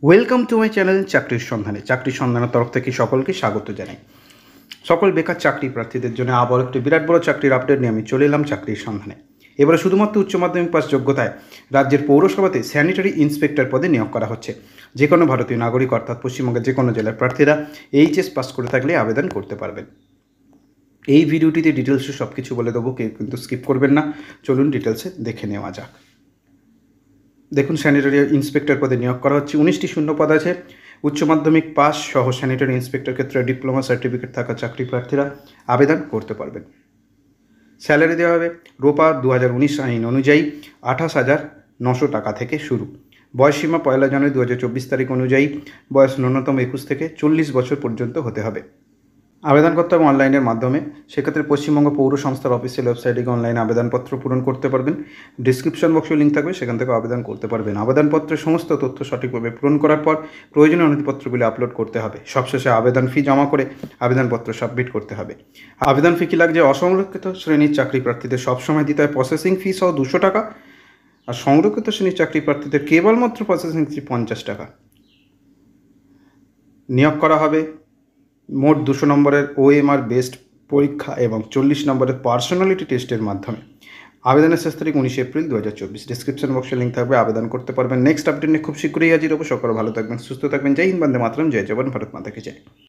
Welcome to my channel চাকরির সন্ধানে। চাকরির সন্ধানের তরফ থেকে সকলকে স্বাগত জানাই। সকল বেকার চাকরি প্রার্থীদের জন্য আবার একটি বিরাট বড় চাকরির আপডেট নিয়ে আমি চলে এলাম চাকরির সন্ধানে। এবারে শুধুমাত্র উচ্চ মাধ্যমিক পাস যোগ্যতায় রাজ্যের পৌরসভাতে স্যানিটারি ইন্সপেক্টর পদে নিয়োগ করা হচ্ছে। যে কোনো ভারতীয় নাগরিক অর্থাৎ পশ্চিমবঙ্গের যে কোনো জেলার প্রার্থীরা এইচএস পাস করে থাকলে আবেদন করতে পারবেন। এই ভিডিওটিতে ডিটেলসে সব কিছু বলে দেবো, কেউ কিন্তু স্কিপ করবেন না। চলুন ডিটেলসে দেখে নেওয়া যাক। দেখুন, স্যানিটারি ইন্সপেক্টর পদে নিয়োগ করা হচ্ছে। 19টি শূন্য পদ আছে। উচ্চ মাধ্যমিক পাস সহ স্যানিটারি ইন্সপেক্টর ক্ষেত্রে ডিপ্লোমা সার্টিফিকেট থাকা চাকরি প্রার্থীরা আবেদন করতে পারবেন। স্যালারি দেওয়া হবে রোপা 2019 আইন অনুযায়ী 28,900 টাকা থেকে শুরু। বয়সসীমা 1 জানুয়ারি 2024 তারিখ অনুযায়ী বয়স ন্যূনতম 21 থেকে 40 বছর পর্যন্ত হতে হবে। আবেদন করতে হবে অনলাইনের মাধ্যমে। সেক্ষেত্রে পশ্চিমবঙ্গ পৌর সংস্থার অফিসিয়াল ওয়েবসাইটে গিয়ে অনলাইনে আবেদনপত্র পূরণ করতে পারবেন। ডিসক্রিপশন বক্সে লিঙ্ক থাকবে, সেখান থেকে আবেদন করতে পারবেন। আবেদনপত্রের সমস্ত তথ্য সঠিকভাবে পূরণ করার পর প্রয়োজনীয় নথিপত্রগুলি আপলোড করতে হবে। সবশেষে আবেদন ফি জমা করে আবেদনপত্র সাবমিট করতে হবে। আবেদন ফি কী লাগছে? অসংরক্ষিত শ্রেণীর চাকরি প্রার্থীদের সবসময় দিতে হয় প্রসেসিং ফি সহ 200 টাকা, আর সংরক্ষিত শ্রেণীর চাকরি প্রার্থীদের কেবলমাত্র প্রসেসিং ফি 50 টাকা। নিয়োগ করা হবে মোট 200 নম্বরের OMR বেসড পরীক্ষা এবং 40 নম্বরের পার্সোনালিটি টেস্টের মাধ্যমে। আবেদনের শেষ তারিখ 19 এপ্রিল 2024। ডিসক্রিপশন বক্সে লিঙ্ক থাকবে, আবেদন করতে পারবেন। নেক্সট আপডেট নিয়ে খুব শীঘ্রই হাজির হবো। সকলে ভালো থাকবেন, সুস্থ থাকবেন। জয় হিন্দ, বন্দে মাতরম, জয় জওয়ান, ভারত মাতা কি জয়।